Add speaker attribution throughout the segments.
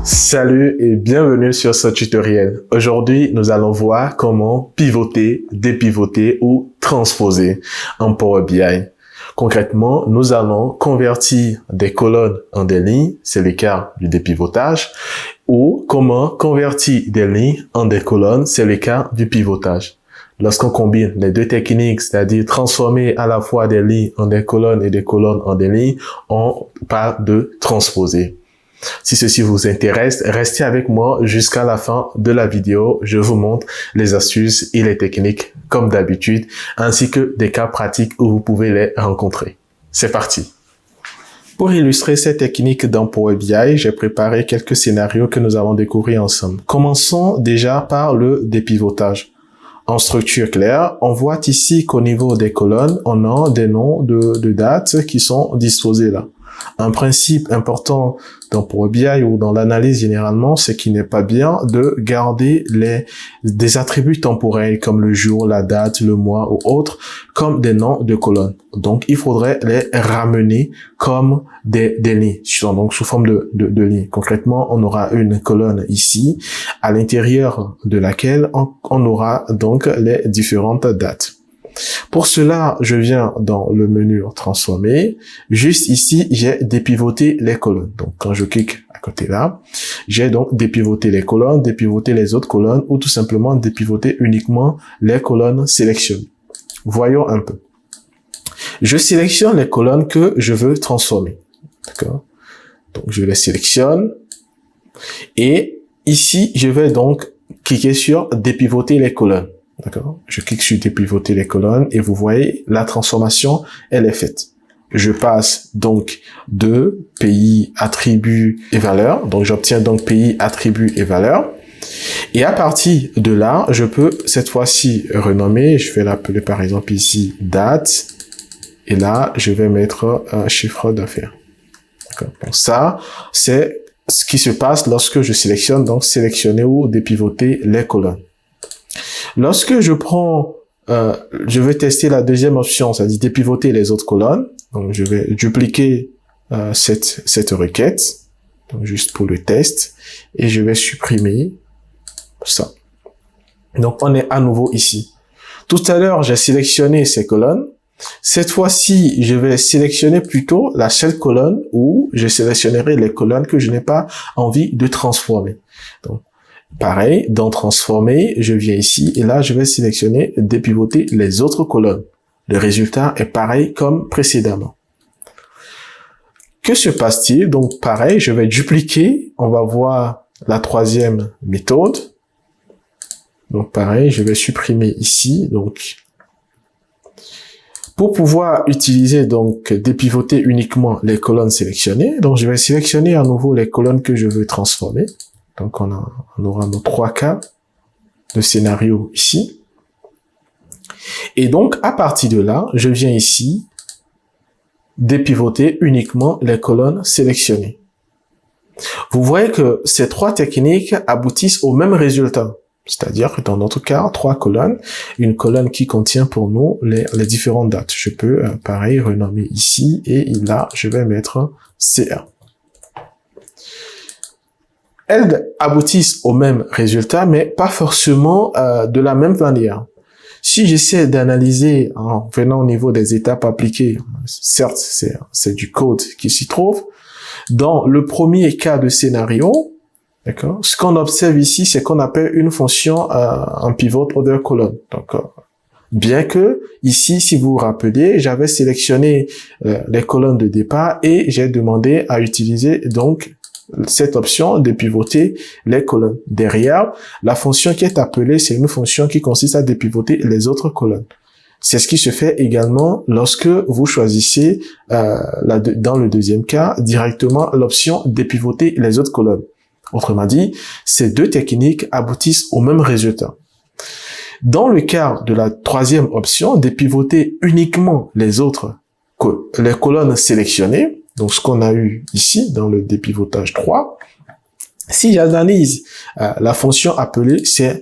Speaker 1: Salut et bienvenue sur ce tutoriel. Aujourd'hui, nous allons voir comment pivoter, dépivoter ou transposer en Power BI. Concrètement, nous allons convertir des colonnes en des lignes, c'est le cas du dépivotage, ou comment convertir des lignes en des colonnes, c'est le cas du pivotage. Lorsqu'on combine les deux techniques, c'est-à-dire transformer à la fois des lignes en des colonnes et des colonnes en des lignes, on parle de transposer. Si ceci vous intéresse, restez avec moi jusqu'à la fin de la vidéo. Je vous montre les astuces et les techniques comme d'habitude, ainsi que des cas pratiques où vous pouvez les rencontrer. C'est parti! Pour illustrer ces techniques dans Power BI, j'ai préparé quelques scénarios que nous allons découvrir ensemble. Commençons déjà par le dépivotage. En structure claire, on voit ici qu'au niveau des colonnes, on a des noms de dates qui sont disposés là. Un principe important dans Power BI ou dans l'analyse généralement, c'est qu'il n'est pas bien de garder des attributs temporels comme le jour, la date, le mois ou autres comme des noms de colonnes. Donc, il faudrait les ramener comme des lignes, donc sous forme de lignes. Concrètement, on aura une colonne ici, à l'intérieur de laquelle on aura donc les différentes dates. Pour cela, je viens dans le menu transformer. Juste ici, j'ai dépivoté les colonnes. Donc, quand je clique à côté là, j'ai donc dépivoté les colonnes, dépivoté les autres colonnes ou tout simplement dépivoter uniquement les colonnes sélectionnées. Voyons un peu. Je sélectionne les colonnes que je veux transformer. D'accord? Donc, je les sélectionne. Et ici, je vais donc cliquer sur dépivoter les colonnes. D'accord? Je clique sur dépivoter les colonnes et vous voyez, la transformation, elle est faite. Je passe donc de pays, attributs et valeurs. Donc, j'obtiens donc pays, attributs et valeurs. Et à partir de là, je peux cette fois-ci renommer. Je vais l'appeler par exemple ici date. Et là, je vais mettre un chiffre d'affaires. D'accord? Donc, ça, c'est ce qui se passe lorsque je sélectionne, donc sélectionner ou dépivoter les colonnes. Lorsque je prends, je vais tester la deuxième option, c'est-à-dire dépivoter les autres colonnes. Donc, je vais dupliquer cette requête, donc juste pour le test, et je vais supprimer ça. Donc, on est à nouveau ici. Tout à l'heure, j'ai sélectionné ces colonnes. Cette fois-ci, je vais sélectionner plutôt la seule colonne où je sélectionnerai les colonnes que je n'ai pas envie de transformer. Donc, pareil, dans transformer, je viens ici et là, je vais sélectionner dépivoter les autres colonnes. Le résultat est pareil comme précédemment. Que se passe-t-il? Donc, pareil, je vais dupliquer. On va voir la troisième méthode. Donc, pareil, je vais supprimer ici. Donc, pour pouvoir utiliser, donc, dépivoter uniquement les colonnes sélectionnées, donc, je vais sélectionner à nouveau les colonnes que je veux transformer. Donc, on aura nos 3 cas de scénario ici. Et donc, à partir de là, je viens ici dépivoter uniquement les colonnes sélectionnées. Vous voyez que ces 3 techniques aboutissent au même résultat. C'est-à-dire que dans notre cas, 3 colonnes, une colonne qui contient pour nous les différentes dates. Je peux, pareil, renommer ici et là, je vais mettre C1. Elles aboutissent au même résultat, mais pas forcément de la même manière. Si j'essaie d'analyser en venant au niveau des étapes appliquées, certes, c'est du code qui s'y trouve. Dans le premier cas de scénario, d'accord, ce qu'on observe ici, c'est qu'on appelle une fonction en pivot other column. Donc, bien que ici, si vous vous rappelez, j'avais sélectionné les colonnes de départ et j'ai demandé à utiliser donc cette option de pivoter les colonnes. Derrière, la fonction qui est appelée, c'est une fonction qui consiste à dépivoter les autres colonnes. C'est ce qui se fait également lorsque vous choisissez, dans le deuxième cas, directement l'option dépivoter les autres colonnes. Autrement dit, ces 2 techniques aboutissent au même résultat. Dans le cas de la troisième option, dépivoter uniquement les colonnes sélectionnées, donc ce qu'on a eu ici dans le dépivotage 3, si j'analyse la fonction appelée, c'est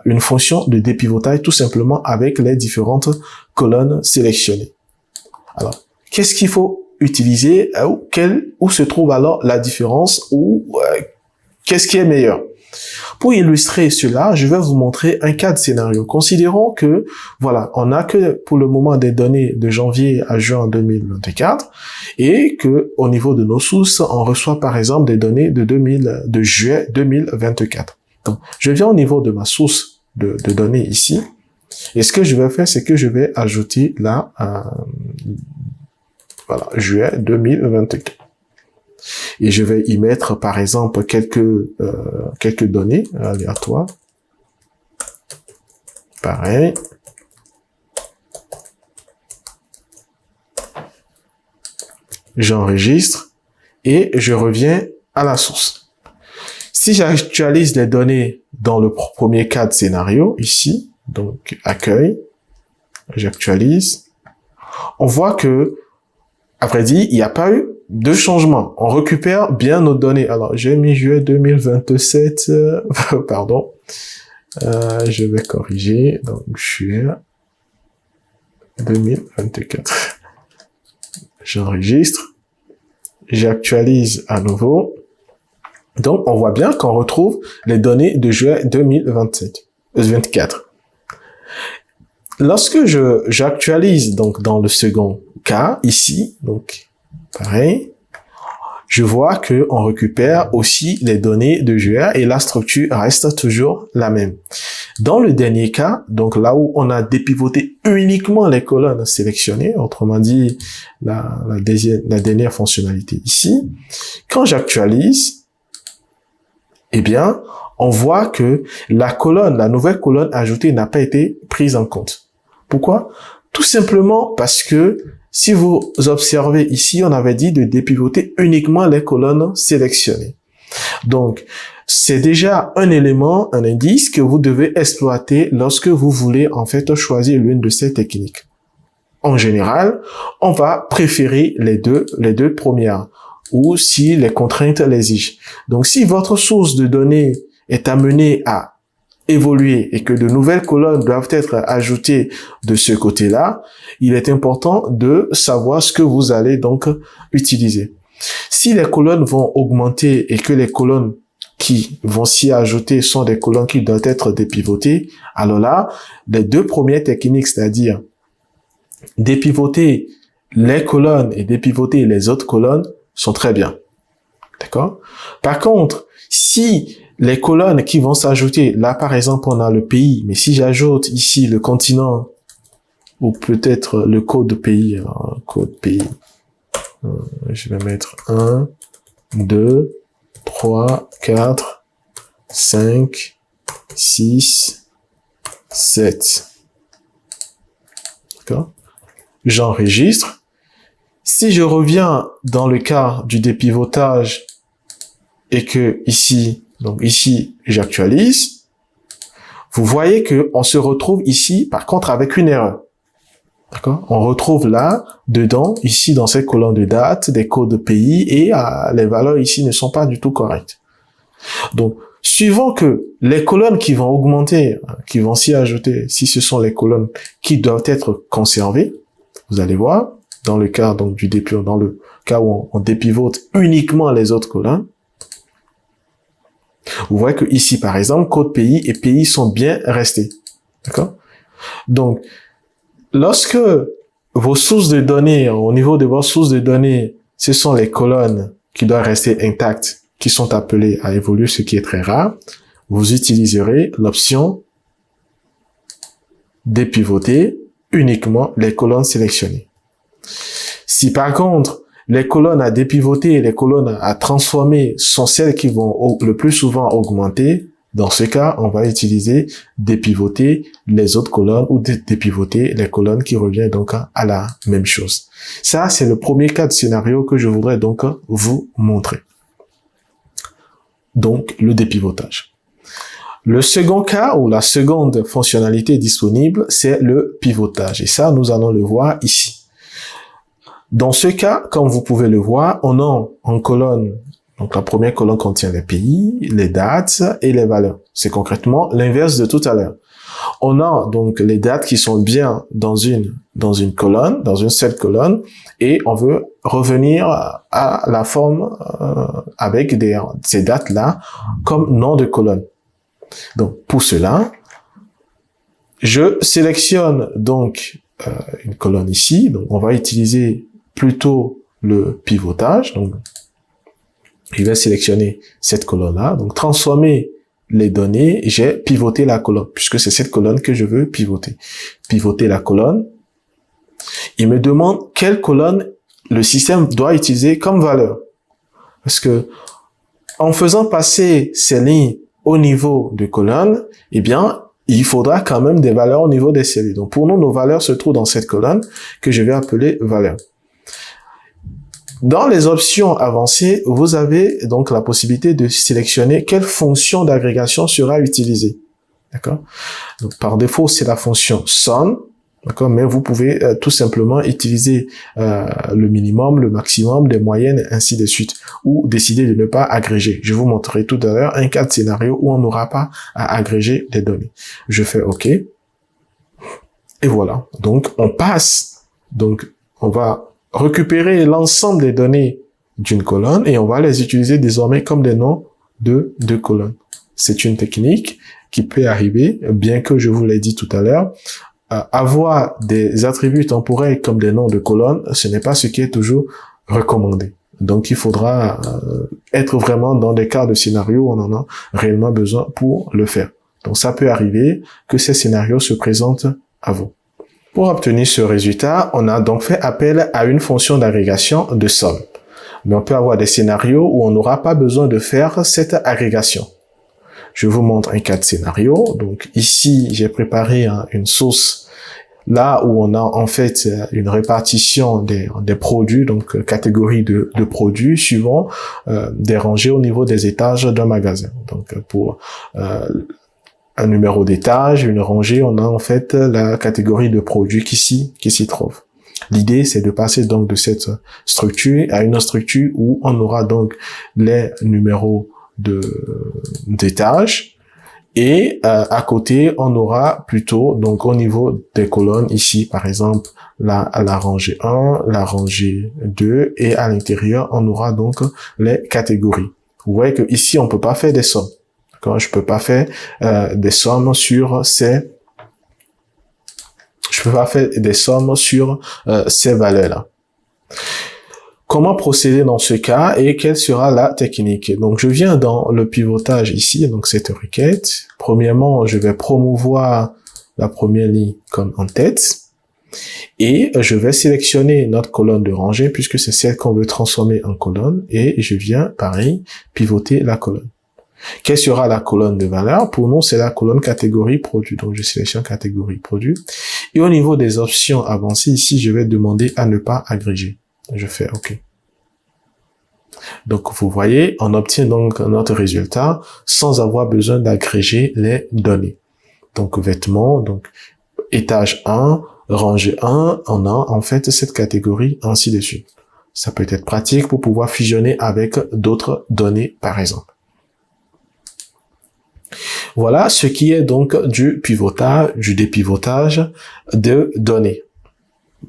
Speaker 1: une fonction de dépivotage tout simplement avec les différentes colonnes sélectionnées. Alors, qu'est-ce qu'il faut utiliser, où se trouve alors la différence ou Qu'est-ce qui est meilleur? Pour illustrer cela, je vais vous montrer un cas de scénario. Considérons que, voilà, on n'a que pour le moment des données de janvier à juin 2024 et que au niveau de nos sources, on reçoit par exemple des données de juillet 2024. Donc, je viens au niveau de ma source de données ici. Et ce que je vais faire, c'est que je vais ajouter là, voilà, juillet 2024. Et je vais y mettre, par exemple, quelques données aléatoires. Pareil. J'enregistre et je reviens à la source. Si j'actualise les données dans le premier cas de scénario, ici, donc accueil, j'actualise, on voit que, après dit, il n'y a pas eu de changement. On récupère bien nos données. Alors, j'ai mis juillet 2027, pardon, je vais corriger, donc juillet 2024. J'enregistre, j'actualise à nouveau. Donc, on voit bien qu'on retrouve les données de juillet 2024. Lorsque j'actualise donc dans le second cas ici, donc pareil, je vois que on récupère aussi les données de juillet et la structure reste toujours la même. Dans le dernier cas, donc là où on a dépivoté uniquement les colonnes sélectionnées, autrement dit la dernière fonctionnalité ici, quand j'actualise, eh bien, on voit que la nouvelle colonne ajoutée n'a pas été prise en compte. Pourquoi? Tout simplement parce que si vous observez ici, on avait dit de dépivoter uniquement les colonnes sélectionnées. Donc, c'est déjà un élément, un indice que vous devez exploiter lorsque vous voulez en fait choisir l'une de ces techniques. En général, on va préférer les deux premières, ou si les contraintes l'exigent. Donc, si votre source de données est amenée à évoluer et que de nouvelles colonnes doivent être ajoutées de ce côté-là, il est important de savoir ce que vous allez donc utiliser. Si les colonnes vont augmenter et que les colonnes qui vont s'y ajouter sont des colonnes qui doivent être dépivotées, alors là, les deux premières techniques, c'est-à-dire dépivoter les colonnes et dépivoter les autres colonnes, sont très bien. D'accord? Par contre, si les colonnes qui vont s'ajouter, là par exemple on a le pays, mais si j'ajoute ici le continent, ou peut-être le code pays, je vais mettre 1, 2, 3, 4, 5, 6, 7. D'accord? J'enregistre. Si je reviens dans le cas du dépivotage et que ici, donc ici, j'actualise, vous voyez que on se retrouve ici, par contre, avec une erreur. D'accord? On retrouve là, dedans, ici, dans cette colonne de date, des codes de pays et les valeurs ici ne sont pas du tout correctes. Donc, suivant que les colonnes qui vont augmenter, qui vont s'y ajouter, si ce sont les colonnes qui doivent être conservées, vous allez voir, dans le cas donc du dépivotage, dans le cas où on dépivote uniquement les autres colonnes, vous voyez que ici, par exemple, code pays et pays sont bien restés. D'accord? Donc, lorsque vos sources de données, au niveau de vos sources de données, ce sont les colonnes qui doivent rester intactes, qui sont appelées à évoluer, ce qui est très rare, vous utiliserez l'option dépivoter uniquement les colonnes sélectionnées. Si par contre, les colonnes à dépivoter et les colonnes à transformer sont celles qui vont le plus souvent augmenter, dans ce cas, on va utiliser dépivoter les autres colonnes ou dépivoter les colonnes qui reviennent donc à la même chose. Ça, c'est le premier cas de scénario que je voudrais donc vous montrer. Donc, le dépivotage. Le second cas ou la seconde fonctionnalité disponible, c'est le pivotage. Et ça, nous allons le voir ici. Dans ce cas, comme vous pouvez le voir, on a en colonne, donc la première colonne contient les pays, les dates et les valeurs. C'est concrètement l'inverse de tout à l'heure. On a donc les dates qui sont bien dans une colonne, dans une seule colonne, et on veut revenir à la forme avec ces dates-là comme nom de colonne. Donc, pour cela, je sélectionne donc une colonne ici. Donc, on va utiliser plutôt le pivotage. Donc, je vais sélectionner cette colonne-là. Donc, transformer les données, j'ai pivoté la colonne, puisque c'est cette colonne que je veux pivoter. Pivoter la colonne. Il me demande quelle colonne le système doit utiliser comme valeur. Parce que, en faisant passer ces lignes au niveau de colonne, eh bien, il faudra quand même des valeurs au niveau des séries. Donc, pour nous, nos valeurs se trouvent dans cette colonne que je vais appeler valeur. Dans les options avancées, vous avez donc la possibilité de sélectionner quelle fonction d'agrégation sera utilisée. D'accord? Donc, par défaut, c'est la fonction sum. D'accord? Mais vous pouvez tout simplement utiliser le minimum, le maximum, des moyennes, ainsi de suite, ou décider de ne pas agréger. Je vous montrerai tout à l'heure un cas de scénario où on n'aura pas à agréger des données. Je fais OK. Et voilà. Donc, on passe. Donc, on va récupérer l'ensemble des données d'une colonne et on va les utiliser désormais comme des noms de colonnes. C'est une technique qui peut arriver, bien que je vous l'ai dit tout à l'heure. Avoir des attributs temporels comme des noms de colonnes, ce n'est pas ce qui est toujours recommandé. Donc, il faudra être vraiment dans des cas de scénario où on en a réellement besoin pour le faire. Donc, ça peut arriver que ces scénarios se présentent à vous. Pour obtenir ce résultat, on a donc fait appel à une fonction d'agrégation de somme. Mais on peut avoir des scénarios où on n'aura pas besoin de faire cette agrégation. Je vous montre un cas de scénario. Donc ici, j'ai préparé une source là où on a en fait une répartition des produits, donc catégorie de produits suivant des rangées au niveau des étages d'un magasin. Donc pour un numéro d'étage, une rangée, on a en fait la catégorie de produits qui s'y trouve. L'idée, c'est de passer donc de cette structure à une structure où on aura donc les numéros d'étage et à côté, on aura plutôt donc au niveau des colonnes ici, par exemple, la rangée 1, la rangée 2 et à l'intérieur, on aura donc les catégories. Vous voyez que ici, on peut pas faire des sommes. Je peux pas faire des sommes sur ces valeurs-là. Comment procéder dans ce cas et quelle sera la technique? Donc, je viens dans le pivotage ici, donc cette requête. Premièrement, je vais promouvoir la première ligne comme en tête et je vais sélectionner notre colonne de rangée puisque c'est celle qu'on veut transformer en colonne et je viens, pareil, pivoter la colonne. Quelle sera la colonne de valeur? Pour nous, c'est la colonne catégorie produit. Donc, je sélectionne catégorie produit. Et au niveau des options avancées, ici, je vais demander à ne pas agréger. Je fais OK. Donc, vous voyez, on obtient donc notre résultat sans avoir besoin d'agréger les données. Donc, vêtements, donc, étage 1, rangée 1, on a en fait cette catégorie, ainsi de suite. Ça peut être pratique pour pouvoir fusionner avec d'autres données, par exemple. Voilà ce qui est donc du pivotage, du dépivotage de données.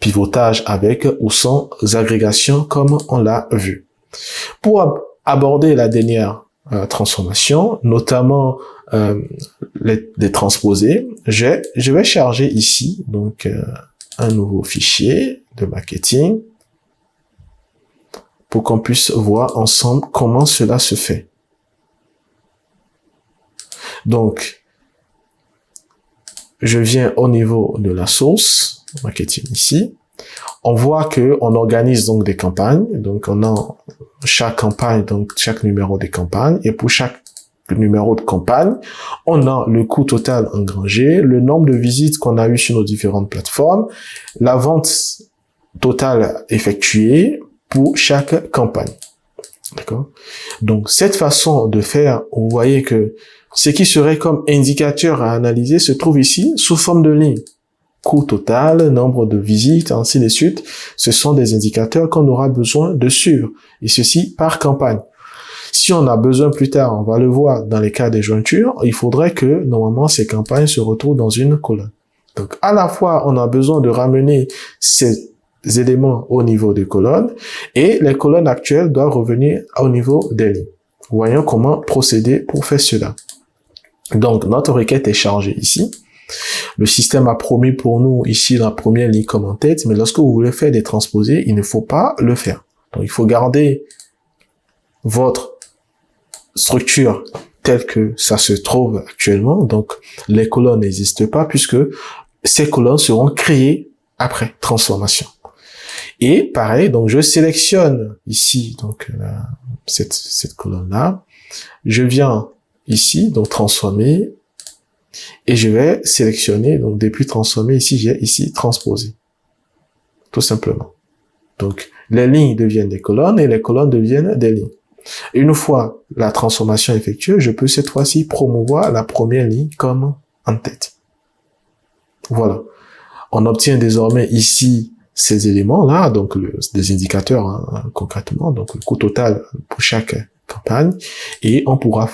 Speaker 1: Pivotage avec ou sans agrégation comme on l'a vu. Pour aborder la dernière transformation, notamment les transposés, je vais charger ici donc un nouveau fichier de marketing pour qu'on puisse voir ensemble comment cela se fait. Donc, je viens au niveau de la source marketing ici. On voit que on organise donc des campagnes. Donc, on a chaque campagne, donc chaque numéro des campagnes. Et pour chaque numéro de campagne, on a le coût total engrangé, le nombre de visites qu'on a eu sur nos différentes plateformes, la vente totale effectuée pour chaque campagne. D'accord? Donc, cette façon de faire, vous voyez que ce qui serait comme indicateur à analyser se trouve ici sous forme de ligne. Coût total, nombre de visites, ainsi de suite. Ce sont des indicateurs qu'on aura besoin de suivre. Et ceci par campagne. Si on a besoin plus tard, on va le voir dans les cas des jointures, il faudrait que normalement ces campagnes se retrouvent dans une colonne. Donc à la fois, on a besoin de ramener ces éléments au niveau des colonnes et les colonnes actuelles doivent revenir au niveau des lignes. Voyons comment procéder pour faire cela. Donc notre requête est chargée ici. Le système a promis pour nous ici la première ligne comme en tête, mais lorsque vous voulez faire des transposés, il ne faut pas le faire. Donc il faut garder votre structure telle que ça se trouve actuellement. Donc les colonnes n'existent pas puisque ces colonnes seront créées après transformation. Et pareil, donc je sélectionne ici donc cette colonne-là. Je viens ici, donc transformer, et je vais sélectionner, donc depuis transformer, ici j'ai ici transposer. Tout simplement. Donc les lignes deviennent des colonnes et les colonnes deviennent des lignes. Une fois la transformation effectuée, je peux cette fois-ci promouvoir la première ligne comme en tête. Voilà. On obtient désormais ici ces éléments-là, donc des indicateurs hein, concrètement, donc le coût total pour chaque campagne, et on pourra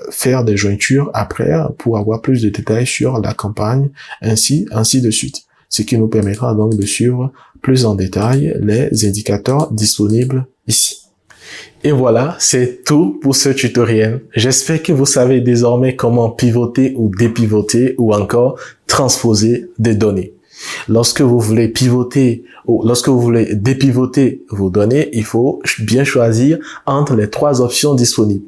Speaker 1: faire des jointures après pour avoir plus de détails sur la campagne, ainsi de suite. Ce qui nous permettra donc de suivre plus en détail les indicateurs disponibles ici. Et voilà, c'est tout pour ce tutoriel. J'espère que vous savez désormais comment pivoter ou dépivoter ou encore transposer des données. Lorsque vous voulez pivoter ou lorsque vous voulez dépivoter vos données, il faut bien choisir entre les trois options disponibles.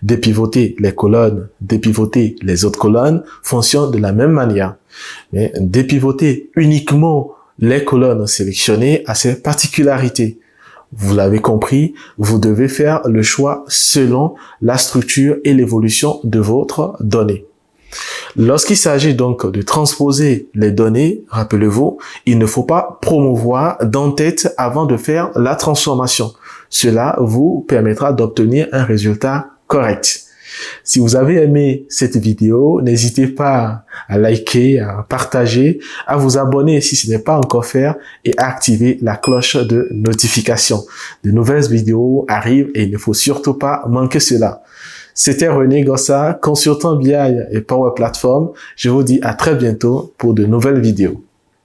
Speaker 1: Dépivoter les colonnes, dépivoter les autres colonnes fonctionne de la même manière. Mais dépivoter uniquement les colonnes sélectionnées a ses particularités. Vous l'avez compris, vous devez faire le choix selon la structure et l'évolution de votre donnée. Lorsqu'il s'agit donc de transposer les données, rappelez-vous, il ne faut pas promouvoir d'entête avant de faire la transformation. Cela vous permettra d'obtenir un résultat correct. Si vous avez aimé cette vidéo, n'hésitez pas à liker, à partager, à vous abonner si ce n'est pas encore fait et à activer la cloche de notification. De nouvelles vidéos arrivent et il ne faut surtout pas manquer cela. C'était René Gossa, consultant BI et Power Platform. Je vous dis à très bientôt pour de nouvelles vidéos.